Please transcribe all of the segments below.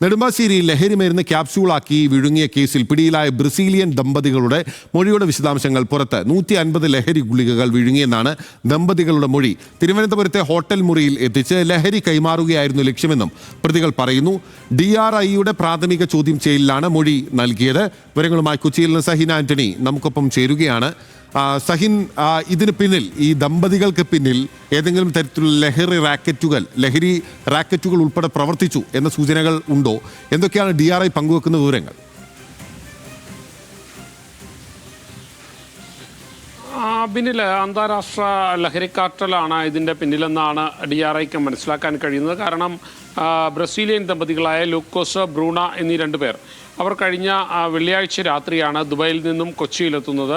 നെടുമ്പാശ്ശേരിയിൽ ലഹരിമരുന്ന് ക്യാപ്സ്യൂളാക്കി വിഴുങ്ങിയ കേസിൽ പിടിയിലായ ബ്രസീലിയൻ ദമ്പതികളുടെ മൊഴിയുടെ വിശദാംശങ്ങൾ പുറത്ത്. 150 ലഹരി ഗുളികകൾ വിഴുങ്ങിയെന്നാണ് ദമ്പതികളുടെ മൊഴി. തിരുവനന്തപുരത്തെ ഹോട്ടൽ മുറിയിൽ എത്തിച്ച് ലഹരി കൈമാറുകയായിരുന്നു ലക്ഷ്യമെന്നും പ്രതികൾ പറയുന്നു. DRIയുടെ പ്രാഥമിക ചോദ്യം ചെയ്യലിലാണ് മൊഴി നൽകിയത്. വിവരങ്ങളുമായി കൊച്ചിയിൽ നിന്ന് സഹിൻ ആന്റണി നമുക്കൊപ്പം ചേരുകയാണ്. സഹിൻ, ഇതിന് പിന്നിൽ, ഈ ദമ്പതികൾക്ക് പിന്നിൽ ഏതെങ്കിലും തരത്തിലുള്ള ലഹരി റാക്കറ്റുകൾ ഉൾപ്പെടെ പ്രവർത്തിച്ചു എന്ന സൂചനകൾ ഉണ്ടോ? എന്തൊക്കെയാണ് DRI പങ്കുവെക്കുന്ന വിവരങ്ങൾ? പിന്നിൽ അന്താരാഷ്ട്ര ലഹരി കാർട്ടലാണ് ഇതിൻ്റെ പിന്നിലെന്നാണ് DRIക്ക് മനസ്സിലാക്കാൻ കഴിയുന്നത്. കാരണം ബ്രസീലിയൻ ദമ്പതികളായ ലൂക്കോസ്, ബ്രൂണ എന്നീ 2 പേർ അവർ കഴിഞ്ഞ വെള്ളിയാഴ്ച രാത്രിയാണ് ദുബായിൽ നിന്നും കൊച്ചിയിലെത്തുന്നത്.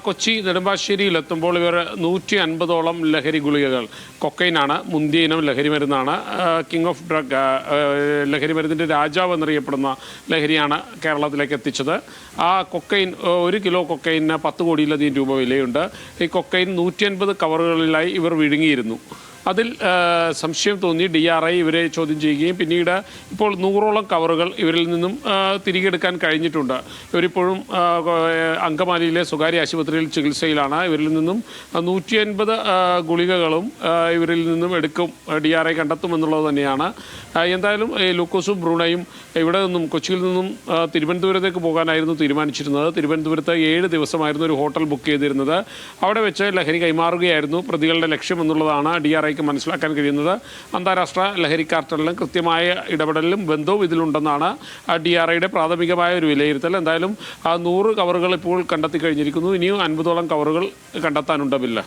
കൊച്ചി നെടുമ്പാശ്ശേരിയിലെത്തുമ്പോൾ ഇവർ 150ഓളം ലഹരി ഗുളികകൾ, കൊക്കൈനാണ് മുന്തിയ ഇനം ലഹരി മരുന്നാണ്, കിങ് ഓഫ് ഡ്രഗ്, ലഹരി മരുന്നിൻ്റെ രാജാവ് എന്നറിയപ്പെടുന്ന ലഹരിയാണ് കേരളത്തിലേക്ക് എത്തിച്ചത്. ആ കൊക്കൈൻ, 1 കിലോ കൊക്കൈന് 10 കോടിയിലധികം രൂപ വിലയുണ്ട്. ഈ കൊക്കൈൻ 150 കവറുകളിലായി ഇവർ വിഴുങ്ങിയിരുന്നു. അതിൽ സംശയം തോന്നി DRI ഇവരെ ചോദ്യം ചെയ്യുകയും പിന്നീട് ഇപ്പോൾ 100ഓളം കവറുകൾ ഇവരിൽ നിന്നും തിരികെ എടുക്കാൻ കഴിഞ്ഞിട്ടുണ്ട്. ഇവരിപ്പോഴും അങ്കമാലിയിലെ സ്വകാര്യ ആശുപത്രിയിൽ ചികിത്സയിലാണ്. ഇവരിൽ നിന്നും 150 ഗുളികകളും ഇവരിൽ നിന്നും എടുക്കും, DRI കണ്ടെത്തുമെന്നുള്ളത് തന്നെയാണ്. എന്തായാലും ലൂക്കോസും ബ്രൂണയും ഇവിടെ നിന്നും, കൊച്ചിയിൽ നിന്നും തിരുവനന്തപുരത്തേക്ക് പോകാനായിരുന്നു തീരുമാനിച്ചിരുന്നത്. തിരുവനന്തപുരത്ത് 7 ദിവസമായിരുന്നു ഒരു ഹോട്ടൽ ബുക്ക് ചെയ്തിരുന്നത്. അവിടെ വെച്ച് ലഹരി കൈമാറുകയായിരുന്നു പ്രതികളുടെ ലക്ഷ്യം എന്നുള്ളതാണ് DRIക്ക് മനസ്സിലാക്കാൻ കഴിയുന്നത്. അന്താരാഷ്ട്ര ലഹരി കാർട്ടലിലും കൃത്യമായ ഇടപെടലിലും ബന്ധവും ഇതിലുണ്ടെന്നാണ് DRIയുടെ പ്രാഥമികമായ ഒരു വിലയിരുത്തൽ. എന്തായാലും 100 കവറുകൾ ഇപ്പോൾ കണ്ടെത്തി കഴിഞ്ഞിരിക്കുന്നു. ഇനിയും 50ഓളം കവറുകൾ കണ്ടെത്താനുണ്ടാവില്ല.